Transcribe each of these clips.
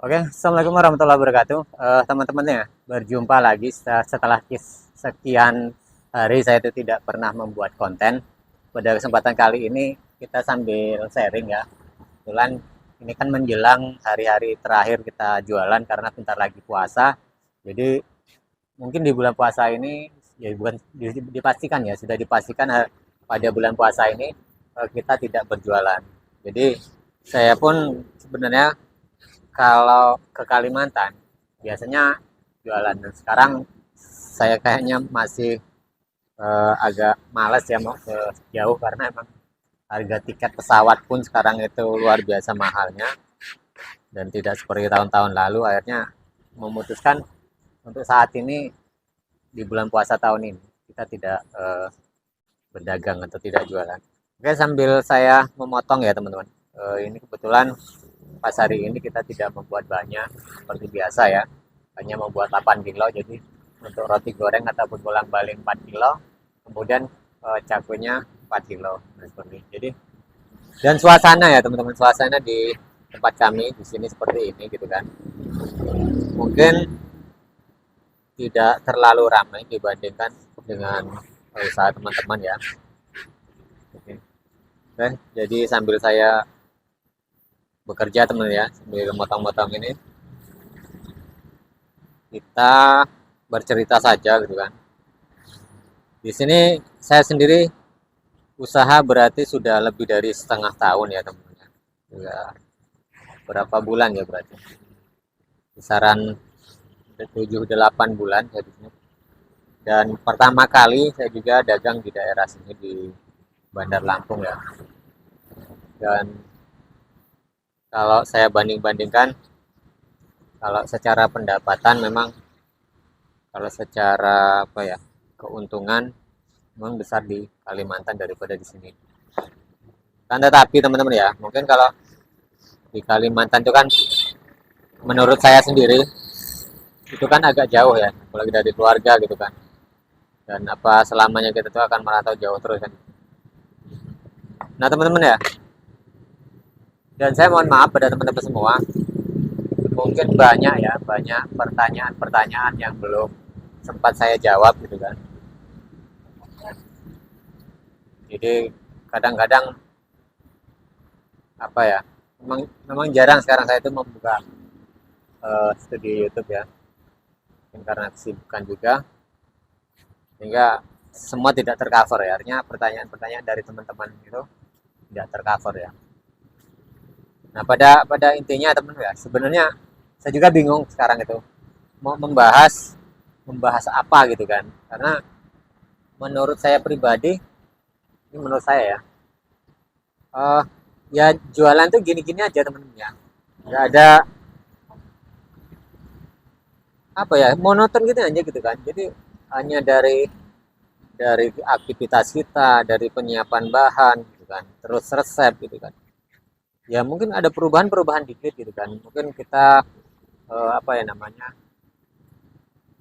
Oke, Assalamualaikum warahmatullahi wabarakatuh. Teman-teman ya, berjumpa lagi setelah sekian hari saya itu tidak pernah membuat konten. Pada kesempatan kali ini kita sambil sharing ya. Kebetulan ini kan menjelang hari-hari terakhir kita jualan karena bentar lagi puasa. Jadi mungkin di bulan puasa ini ya bukan dipastikan ya, sudah dipastikan pada bulan puasa ini kita tidak berjualan. Jadi saya pun sebenarnya kalau ke Kalimantan biasanya jualan. Dan sekarang saya kayaknya masih agak malas ya mau ke jauh karena emang harga tiket pesawat pun sekarang itu luar biasa mahalnya dan tidak seperti tahun-tahun lalu. Akhirnya memutuskan untuk saat ini di bulan puasa tahun ini kita tidak berdagang atau tidak jualan. Oke, sambil saya memotong ya teman-teman. Ini kebetulan pas hari ini kita tidak membuat banyak seperti biasa ya, hanya membuat 8 kilo. Jadi untuk roti goreng ataupun bolang-balik 4 kilo, kemudian cakwe-nya 4 kilo. Nah, seperti ini. Jadi dan suasana ya teman-teman, suasana di tempat kami di sini seperti ini gitu kan. Mungkin tidak terlalu ramai dibandingkan dengan usaha teman-teman ya. Oke. Oke, jadi sambil saya bekerja teman ya, sambil motong-motong ini kita bercerita saja gitu kan. Di sini saya sendiri usaha berarti sudah lebih dari setengah tahun ya teman-teman. Ya, berapa bulan ya berarti? Kisaran 7-8 bulan ya di sini. Dan pertama kali saya juga dagang di daerah sini di Bandar Lampung ya. Dan kalau saya banding-bandingkan, kalau secara pendapatan memang, kalau secara apa ya, keuntungan memang besar di Kalimantan daripada di sini. Kan tetapi teman-teman ya, mungkin kalau di Kalimantan itu kan menurut saya sendiri itu kan agak jauh ya, apalagi dari keluarga gitu kan. Dan apa selamanya kita tuh akan merantau jauh terus kan. Nah teman-teman ya, dan saya mohon maaf pada teman-teman semua, mungkin banyak ya, banyak pertanyaan-pertanyaan yang belum sempat saya jawab gitu kan. Jadi kadang-kadang apa ya, memang jarang sekarang saya itu membuka studi YouTube ya, mungkin karena kesibukan juga, sehingga semua tidak tercover ya. Artinya pertanyaan-pertanyaan dari teman-teman itu tidak tercover ya. Nah pada intinya teman ya, sebenarnya saya juga bingung sekarang itu mau membahas apa gitu kan, karena menurut saya pribadi, ini menurut saya ya, uh, ya jualan tuh gini-gini aja teman-teman ya, nggak ada apa ya, monoton gitu aja gitu kan. Jadi hanya dari aktivitas kita, dari penyiapan bahan gitu kan, terus resep gitu kan. Ya mungkin ada perubahan-perubahan dikit gitu kan. Mungkin kita apa ya namanya?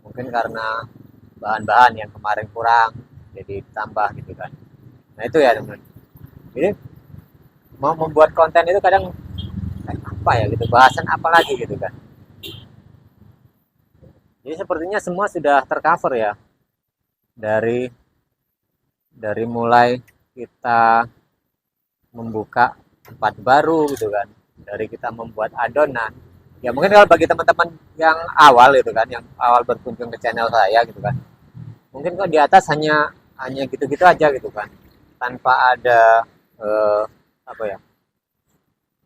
Mungkin karena bahan-bahan yang kemarin kurang jadi ditambah gitu kan. Nah itu ya teman. Jadi mau membuat konten itu kadang apa ya gitu, bahasan apa lagi gitu kan. Jadi sepertinya semua sudah tercover ya, dari mulai kita membuka tempat baru gitu kan, dari kita membuat adonan. Ya mungkin kalau bagi teman-teman yang awal gitu kan, yang awal berkunjung ke channel saya gitu kan, mungkin kok di atas hanya hanya gitu-gitu aja gitu kan, tanpa ada eh, apa ya,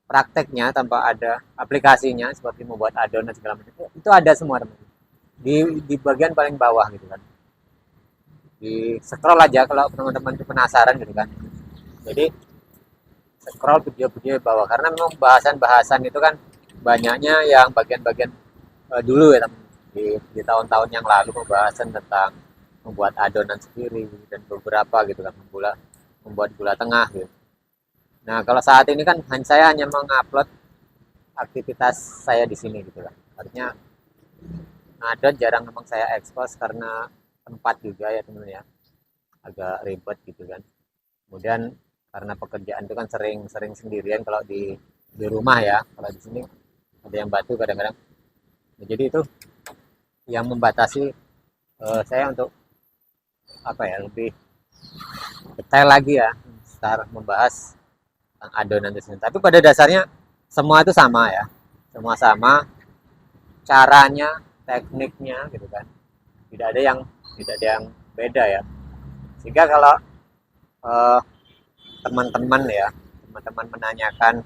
prakteknya, tanpa ada aplikasinya seperti membuat adonan segala macam. Itu ada semua teman, di bagian paling bawah gitu kan. Di scroll aja kalau teman-teman penasaran gitu kan. Jadi scroll video-video bawah, karena memang bahasan-bahasan itu kan banyaknya yang bagian-bagian dulu ya teman, di tahun-tahun yang lalu, pembahasan tentang membuat adonan sendiri dan beberapa gitu kan, membuat gula tengah gitu. Nah kalau saat ini kan saya hanya mengupload aktivitas saya di sini gitu kan. Artinya adon jarang memang saya ekspos karena tempat juga ya teman ya, agak ribet gitu kan. Kemudian karena pekerjaan itu kan sering sering sendirian kalau di rumah ya, kalau di sini ada yang batu kadang-kadang. Nah, jadi itu yang membatasi saya untuk apa ya, lebih detail lagi ya secara membahas tentang adonan tersebut. Tapi pada dasarnya semua itu sama ya, semua sama caranya, tekniknya gitu kan. Tidak ada yang beda ya. Sehingga kalau eh, teman-teman ya, teman-teman menanyakan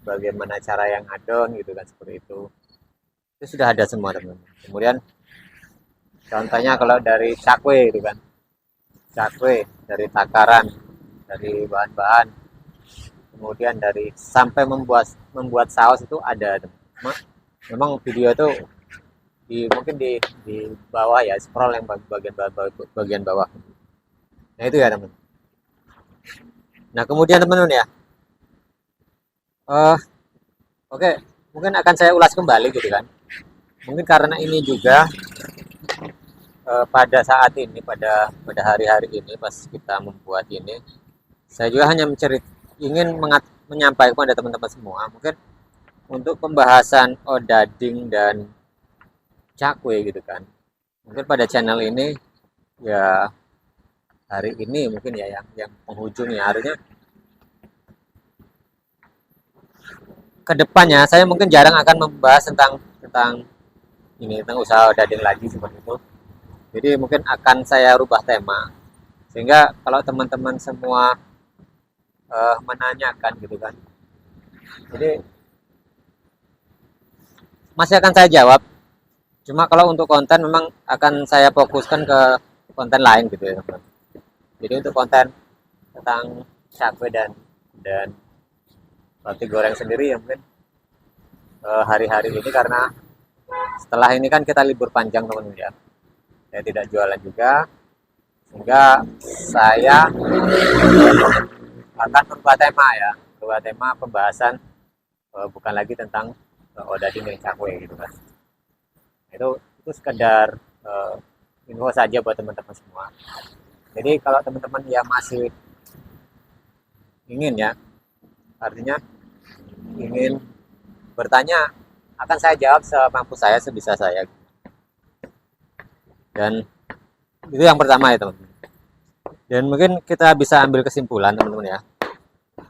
bagaimana cara yang adon gitu kan, seperti itu sudah ada semua teman-teman. Kemudian contohnya kalau dari cakwe gitu kan, cakwe dari takaran, dari bahan-bahan, kemudian dari sampai membuat saus itu ada teman. Memang video itu mungkin di bawah ya, scroll yang bagian bawah. Nah itu ya teman. Nah kemudian teman-teman ya, oke, okay, mungkin akan saya ulas kembali gitu kan. Mungkin karena ini juga pada saat ini, pada hari-hari ini pas kita membuat ini, saya juga hanya ingin menyampaikan pada teman-teman semua, mungkin untuk pembahasan odading dan cakwe gitu kan. Mungkin pada channel ini ya hari ini mungkin ya yang penghujungnya, harusnya kedepannya saya mungkin jarang akan membahas tentang ini, tentang usaha odading lagi seperti itu. Jadi mungkin akan saya rubah tema sehingga kalau teman-teman semua menanyakan gitu kan, jadi masih akan saya jawab. Cuma kalau untuk konten memang akan saya fokuskan ke konten lain gitu ya teman. Jadi untuk konten tentang cakwe dan roti goreng sendiri ya mungkin hari-hari ini, karena setelah ini kan kita libur panjang teman-teman ya. Saya tidak jualan juga, sehingga saya akan berubah tema ya, berubah tema pembahasan bukan lagi tentang odading dan cakwe gitu kan. Itu sekedar info saja buat teman-teman semua. Jadi kalau teman-teman yang masih ingin ya, artinya ingin bertanya, akan saya jawab semampu saya, sebisa saya. Dan itu yang pertama ya teman-teman. Dan mungkin kita bisa ambil kesimpulan teman-teman ya,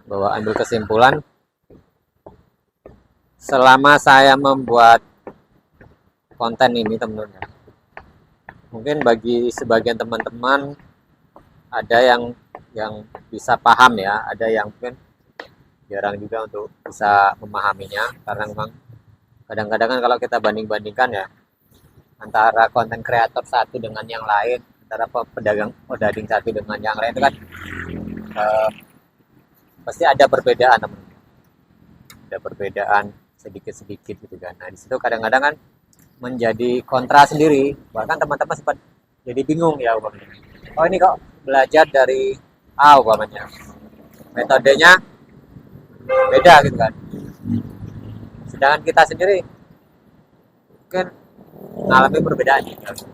bahwa ambil kesimpulan selama saya membuat konten ini teman-teman ya, mungkin bagi sebagian teman-teman ada yang bisa paham ya, ada yang mungkin jarang juga untuk bisa memahaminya, karena memang kadang-kadang kan kalau kita banding-bandingkan ya antara konten kreator satu dengan yang lain, antara pedagang odading satu dengan yang lain itu kan pasti ada perbedaan teman-teman. Ada perbedaan sedikit-sedikit gitu kan. Nah di situ kadang-kadang kan menjadi kontra sendiri, bahkan teman-teman sempat jadi bingung ya umpamanya. Oh ini kok belajar dari A umpamanya, metodenya beda gitu kan. Sedangkan kita sendiri mungkin mengalami perbedaan gitu.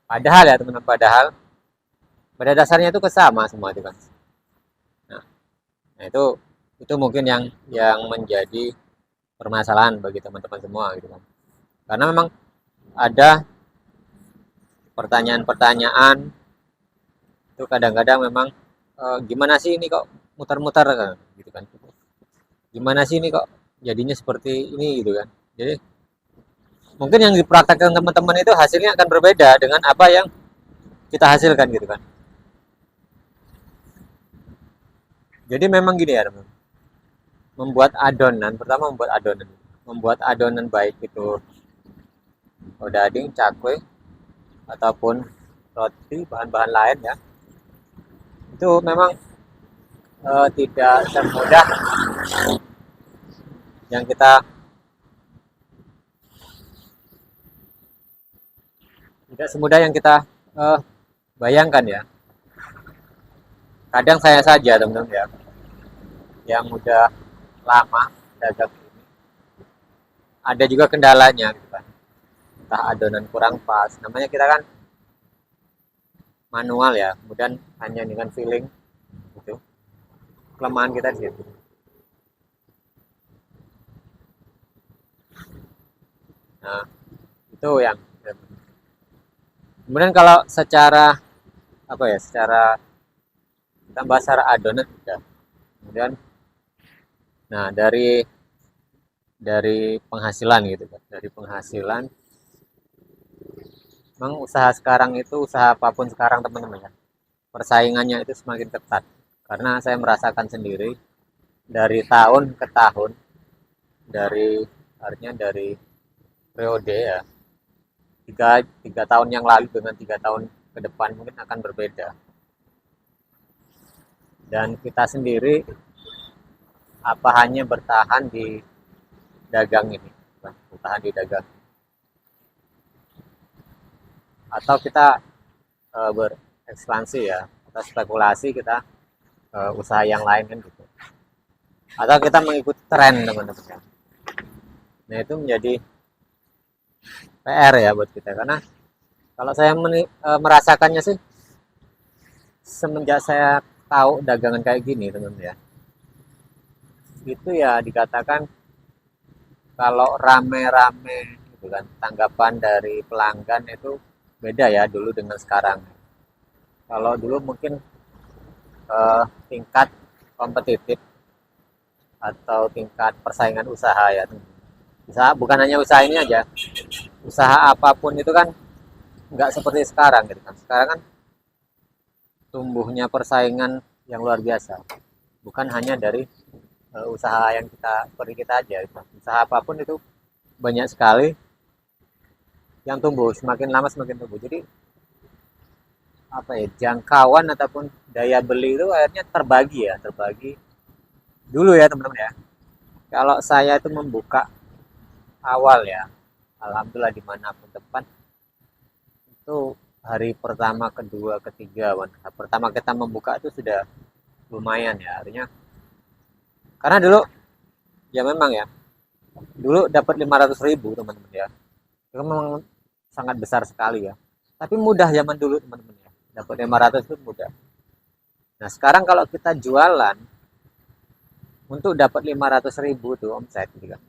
Padahal ya teman-teman, padahal pada dasarnya itu kesama semua itu kan. Nah itu mungkin yang menjadi permasalahan bagi teman-teman semua gitu kan. Karena memang ada pertanyaan-pertanyaan itu kadang-kadang memang gimana sih ini kok muter-muter kan gitu kan. Gimana sih ini kok jadinya seperti ini gitu kan. Jadi mungkin yang dipraktekkan teman-teman itu hasilnya akan berbeda dengan apa yang kita hasilkan gitu kan. Jadi memang gini ya teman, membuat adonan baik itu odading, cakwe ataupun roti, bahan-bahan lain ya, itu memang tidak semudah yang kita bayangkan ya. Kadang saya saja teman-teman ya, yang udah lama dagang ini, ada juga kendalanya gitu kan. Entah adonan kurang pas, namanya kita kan manual ya, kemudian hanya dengan feeling gitu. kelemahan kita di situ. Nah, itu yang kemudian kalau secara apa ya, secara kita bahas secara adonan sudah. Kemudian nah dari penghasilan gitu kan. Dari penghasilan memang usaha sekarang itu usaha apapun sekarang teman-teman ya. Persaingannya itu semakin ketat. Karena saya merasakan sendiri dari tahun ke tahun, dari artinya dari periode ya, tiga tahun yang lalu dengan 3 tahun ke depan mungkin akan berbeda. Dan kita sendiri apa hanya bertahan di dagang ini, bertahan di dagang, atau kita berekspansi ya, atau spekulasi kita usaha yang lain kan gitu, atau kita mengikuti tren teman-teman ya. Nah itu menjadi PR ya buat kita, karena kalau saya merasakannya sih semenjak saya tahu dagangan kayak gini teman-teman ya, itu ya dikatakan kalau rame-rame gitu kan, tanggapan dari pelanggan itu beda ya dulu dengan sekarang. Kalau dulu mungkin tingkat kompetitif atau tingkat persaingan usaha ya, usaha bukan hanya usaha ini aja, usaha apapun itu kan nggak seperti sekarang gitu kan. Sekarang kan tumbuhnya persaingan yang luar biasa, bukan hanya dari usaha yang kita seperti kita aja gitu. Usaha apapun itu banyak sekali yang tumbuh, semakin lama semakin tumbuh. Jadi apa ya, jangkauan ataupun daya beli itu akhirnya terbagi dulu ya teman-teman ya. Kalau saya itu membuka awal ya, alhamdulillah dimanapun tempat itu hari pertama, kedua, ketiga, pertama kita membuka itu sudah lumayan ya, artinya karena dulu ya memang ya, dulu dapat 500.000 teman-teman ya, itu memang sangat besar sekali ya, tapi mudah zaman dulu teman-teman ya, dapat 500 itu mudah. Nah sekarang kalau kita jualan untuk dapat 500.000 tuh omset gitu kan,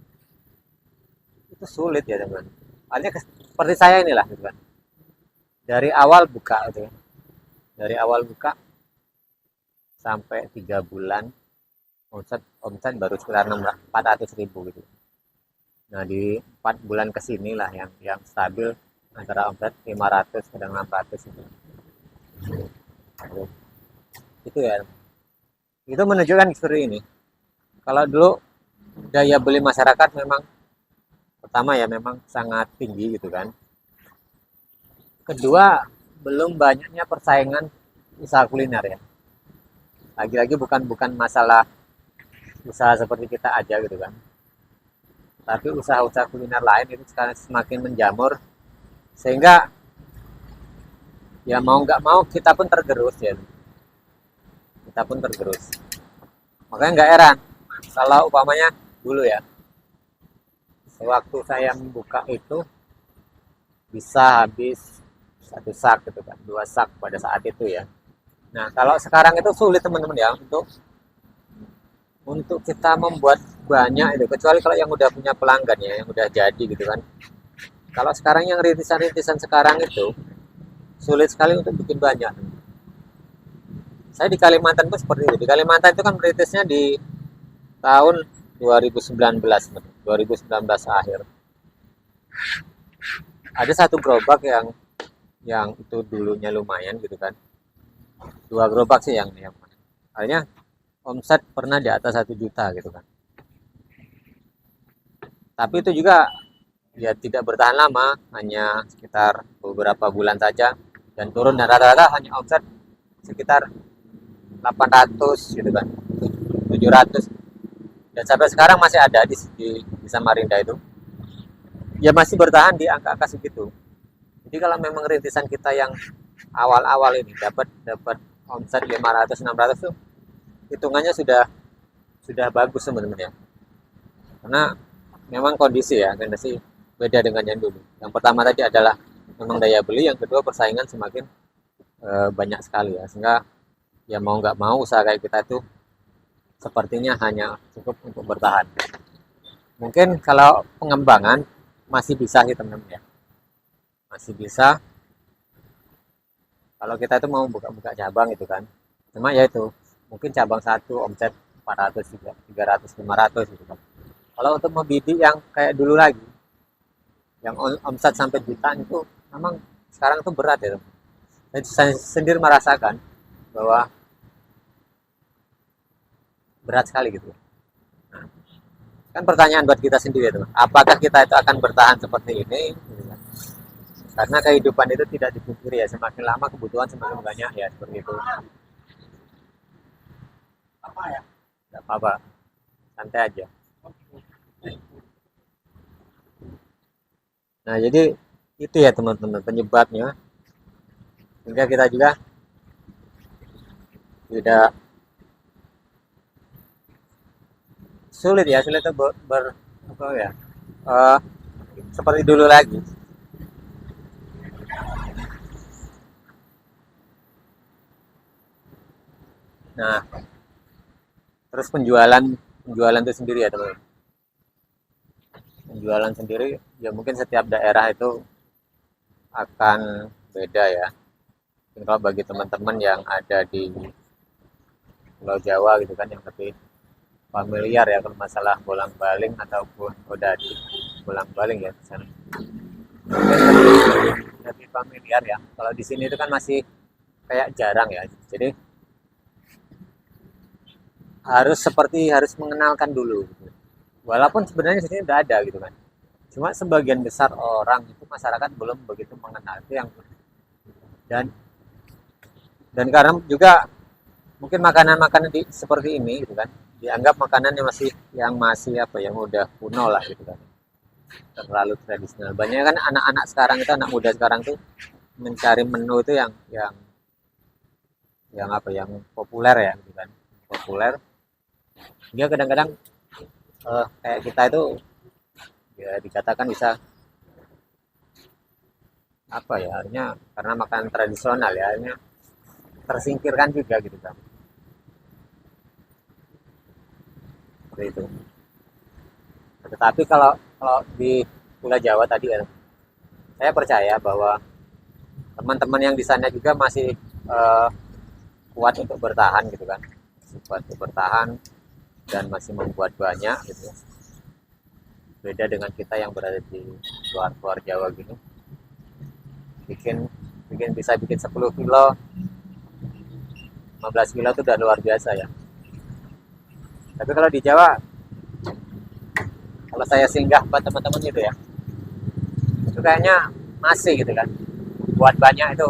itu sulit ya teman. Artinya seperti saya inilah gitu kan, dari awal buka gitu ya, dari awal buka sampai 3 bulan omset baru sekitar 400.000 gitu. Nah di 4 bulan kesini lah yang stabil antara omset 500 kadang 600 gitu. Itu ya, itu menunjukkan seperti ini. Kalau dulu daya beli masyarakat memang pertama ya memang sangat tinggi gitu kan. Kedua, belum banyaknya persaingan usaha kuliner ya. Lagi-lagi bukan masalah usaha seperti kita aja gitu kan. Tapi usaha-usaha kuliner lain itu sekarang semakin menjamur, sehingga ya mau nggak mau kita pun tergerus ya. Kita pun tergerus. Makanya nggak heran kalau umpamanya dulu ya, sewaktu saya membuka itu bisa habis 1 sak gitu kan, 2 sak pada saat itu ya. Nah kalau sekarang itu sulit teman-teman ya untuk kita membuat banyak itu, kecuali kalau yang udah punya pelanggan ya, yang udah jadi gitu kan. Kalau sekarang yang rintisan-rintisan sekarang itu sulit sekali untuk bikin banyak. Saya di Kalimantan pun seperti itu. Di Kalimantan itu kan merintisnya di tahun 2019, 2019 akhir. Ada satu gerobak yang itu dulunya lumayan gitu kan. 2 gerobak sih yang akhirnya omset pernah di atas 1 juta gitu kan. Tapi itu juga ya tidak bertahan lama, hanya sekitar beberapa bulan saja dan turun, dan rata-rata hanya omset sekitar 800 gitu kan, 700, dan sampai sekarang masih ada di Samarinda itu ya, masih bertahan di angka-angka segitu. Jadi kalau memang rintisan kita yang awal-awal ini dapat omset 500 600 tuh hitungannya sudah bagus teman-teman ya, karena memang kondisi beda dengan yang dulu. Yang pertama tadi adalah memang daya beli, yang kedua persaingan semakin banyak sekali ya, sehingga ya mau nggak mau usaha kayak kita tuh sepertinya hanya cukup untuk bertahan. Mungkin kalau pengembangan masih bisa sih teman-teman ya, masih bisa kalau kita itu mau buka-buka cabang itu kan. Cuma ya itu mungkin cabang satu omset 400 juga 300 500 gitu kan. Kalau untuk membidik yang kayak dulu lagi, yang omset sampai jutaan itu memang sekarang itu berat ya. Saya sendiri merasakan bahwa berat sekali gitu. Nah, kan pertanyaan buat kita sendiri itu, apakah kita itu akan bertahan seperti ini? Karena kehidupan itu tidak dipungkiri ya, semakin lama kebutuhan semakin banyak ya, seperti itu. Apa ya? Tidak apa-apa, santai aja. Nah, jadi itu ya teman-teman penyebabnya. Sehingga kita juga tidak sulit itu apa ya, uh, seperti dulu lagi. Nah, terus penjualan penjualan itu sendiri ya teman. Penjualan sendiri ya mungkin setiap daerah itu akan beda ya. Mungkin kalau bagi teman-teman yang ada di Pulau Jawa gitu kan yang lebih familiar ya kalau masalah bolang-baling ataupun odadi bolang-baling ya misalnya. Mungkin lebih familiar ya. Kalau di sini itu kan masih kayak jarang ya. Jadi harus mengenalkan dulu gitu. Walaupun sebenarnya di sini udah ada gitu kan. Cuma sebagian besar orang itu masyarakat belum begitu mengenal itu yang, dan karena juga mungkin makanan-makanan seperti ini gitu kan dianggap makanan yang masih apa yang udah kuno lah gitu kan, terlalu tradisional. Banyak kan anak-anak sekarang itu, anak muda sekarang tuh mencari menu itu yang apa yang populer ya gitu kan, populer. Dia kadang-kadang kayak kita itu ya dikatakan bisa apa ya, artinya karena makanan tradisional ya, artinya tersingkirkan juga gitu kan, seperti itu. Tetapi kalau kalau di Pulau Jawa tadi ya, saya percaya bahwa teman-teman yang di sana juga masih uh, kuat untuk bertahan gitu kan, masih kuat untuk bertahan dan masih membuat banyak gitu. Beda dengan kita yang berada di luar Jawa gitu, bikin bikin bisa bikin 10 kilo 15 kilo itu udah luar biasa ya. Tapi kalau di Jawa, kalau saya singgah buat teman-teman gitu ya, itu kayaknya masih gitu kan, buat banyak itu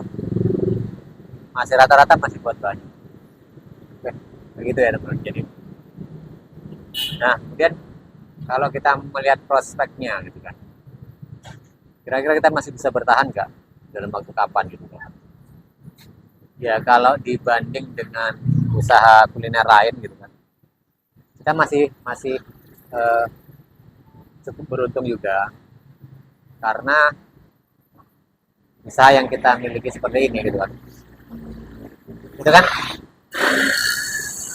masih rata-rata masih buat banyak. Oke, begitu ya teman-teman. Jadi, nah kemudian kalau kita melihat prospeknya gitu kan, kira-kira kita masih bisa bertahan nggak dalam waktu kapan gitu kan? Ya kalau dibanding dengan usaha kuliner lain gitu kan, kita masih masih eh, cukup beruntung juga karena usaha yang kita miliki seperti ini gitu kan. Itu kan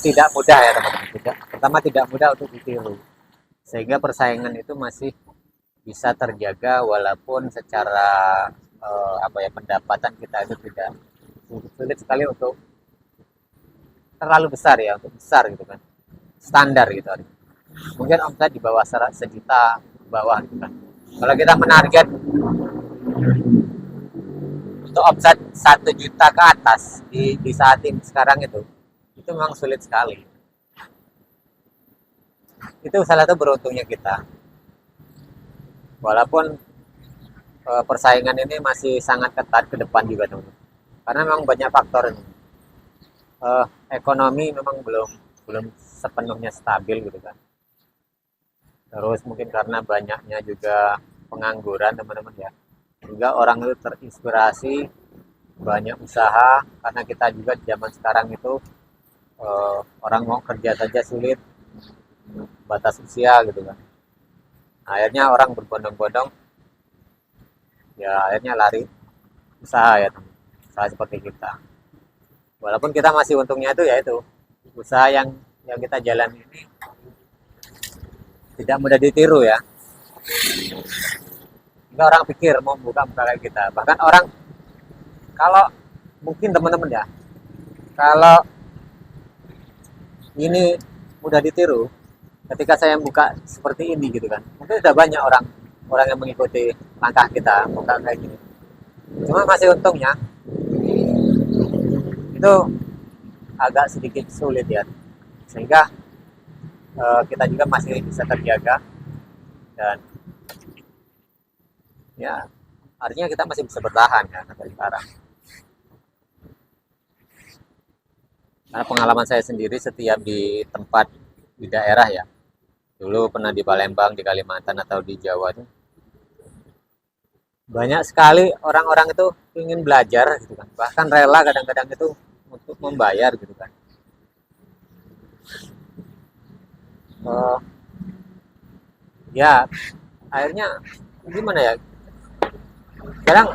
tidak mudah ya teman-teman. Pertama tidak mudah untuk ditiru. Sehingga persaingan itu masih bisa terjaga walaupun secara apa ya, pendapatan kita itu tidak sulit sekali untuk terlalu besar ya, untuk besar gitu kan. Standar gitu. Mungkin omset di bawah sejuta bawah gitu kan. Kalau kita menarget untuk omset 1 juta ke atas di saat ini sekarang itu memang sulit sekali. Itu salah satu beruntungnya kita. Walaupun persaingan ini masih sangat ketat ke depan juga teman. Karena memang banyak faktor ini. Ekonomi memang belum belum sepenuhnya stabil gitu kan. Terus mungkin karena banyaknya juga pengangguran teman-teman ya. Juga orang itu terinspirasi banyak usaha karena kita juga di zaman sekarang itu orang mau kerja saja sulit, batas usia gitu kan. Akhirnya orang berbondong-bondong ya, akhirnya lari usaha ya teman, usaha seperti kita. Walaupun kita masih untungnya itu ya itu usaha yang yang kita jalan ini tidak mudah ditiru ya. Enggak orang pikir mau buka kayak kita. Bahkan orang, kalau mungkin teman-teman ya, kalau ini mudah ditiru, ketika saya buka seperti ini gitu kan, mungkin sudah banyak orang orang yang mengikuti langkah kita buka kayak gini. Cuma masih untungnya itu agak sedikit sulit ya, sehingga kita juga masih bisa terjaga, dan ya artinya kita masih bisa bertahan ya sampai sekarang. Karena pengalaman saya sendiri setiap di tempat di daerah ya, dulu pernah di Palembang, di Kalimantan atau di Jawa tuh, banyak sekali orang-orang itu ingin belajar gitu kan, bahkan rela kadang-kadang itu untuk membayar gitu kan. Uh, ya akhirnya gimana ya, kadang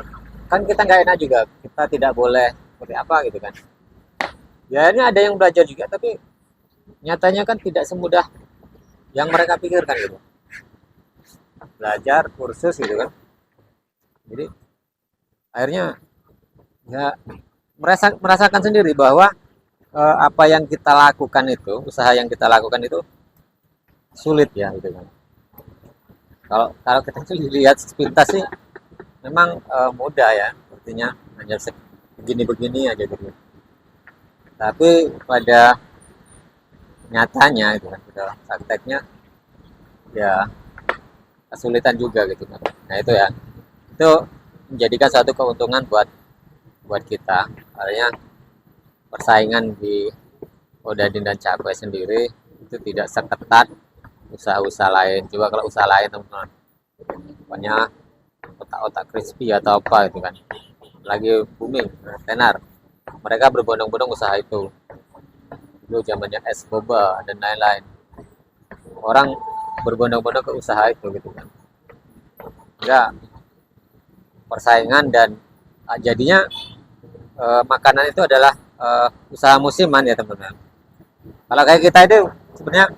kan kita nggak enak juga, kita tidak boleh seperti apa gitu kan. Ya akhirnya ada yang belajar juga, tapi nyatanya kan tidak semudah yang mereka pikirkan gitu. Belajar kursus gitu kan, jadi akhirnya ya merasakan sendiri bahwa apa yang kita lakukan itu, usaha yang kita lakukan itu sulit ya gitu kan. Kalau kalau kita lihat sepintas sih memang mudah ya, artinya hanya begini-begini aja gitu. Tapi pada nyatanya itu kan, pada prakteknya ya kesulitan juga gitu kan. Nah itu ya, itu menjadikan satu keuntungan buat buat kita. Artinya persaingan di Odading dan Cakwe sendiri itu tidak seketat usaha-usaha lain. Coba kalau usaha lain teman-teman, pokoknya otak-otak crispy atau apa itu kan, lagi booming, tenar, mereka berbondong-bondong usaha itu. Dulu zamannya es boba dan lain-lain, orang berbondong-bondong ke usaha itu gitu kan. Ya persaingan, dan jadinya makanan itu adalah usaha musiman ya teman-teman. Kalau kayak kita itu sebenarnya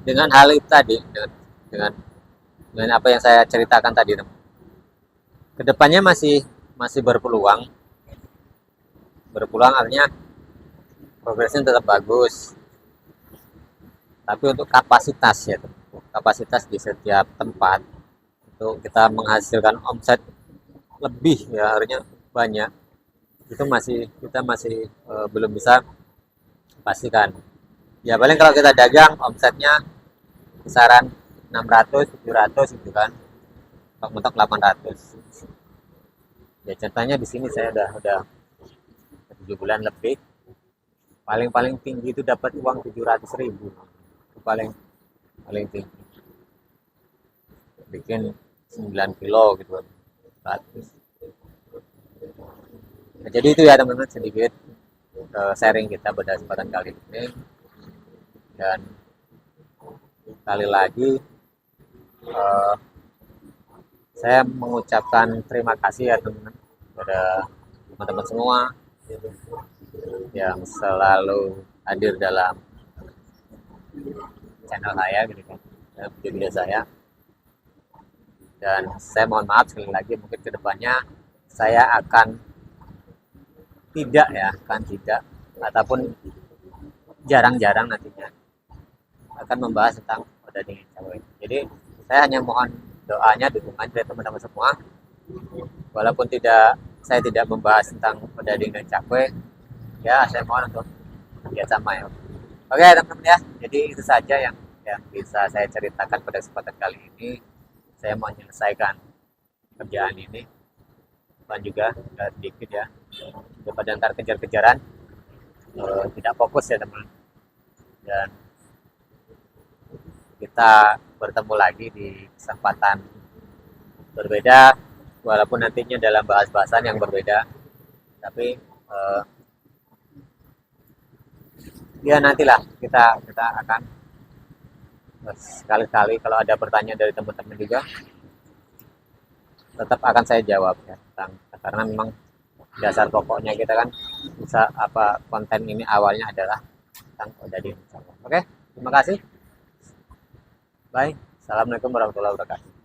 dengan hal itu tadi, dengan dengan apa yang saya ceritakan tadi, kedepannya masih berpeluang, artinya progresnya tetap bagus, tapi untuk kapasitas ya, kapasitas di setiap tempat untuk kita menghasilkan omset lebih ya, harusnya banyak, itu kita masih belum bisa pastikan. Ya paling kalau kita dagang omsetnya kisaran 600 700 gitu kan, mentok-mentok 800. Ya contohnya di sini saya udah 7 bulan lebih, paling tinggi itu dapat uang 700.000, itu paling paling tinggi, bikin 9 kilo gitu, 100. Nah, jadi itu ya teman-teman, sedikit sharing kita pada kesempatan kali ini. Dan sekali lagi saya mengucapkan terima kasih ya teman-teman pada teman-teman semua yang selalu hadir dalam channel saya gitu kan, video saya. Dan saya mohon maaf sekali lagi, mungkin kedepannya saya akan tidak ataupun jarang-jarang nantinya akan membahas tentang Odading dan Cakwe. Jadi saya hanya mohon doanya, dukungan dari teman-teman semua. Walaupun saya tidak membahas tentang Odading dan Cakwe, ya saya mohon untuk kerjasama ya. Oke teman-teman ya, jadi itu saja yang bisa saya ceritakan pada kesempatan kali ini. Saya mau menyelesaikan kerjaan ini, dan juga sedikit ya, daripada ntar kejar-kejaran tidak fokus ya teman. Dan kita bertemu lagi di kesempatan berbeda, walaupun nantinya dalam bahas-bahasan yang berbeda, tapi ya nantilah kita akan sekali-kali kalau ada pertanyaan dari teman-teman juga, tetap akan saya jawab ya, karena memang dasar pokoknya kita kan bisa konten ini awalnya adalah Kang Odadin. Oke, terima kasih. Bye. Assalamualaikum warahmatullahi wabarakatuh.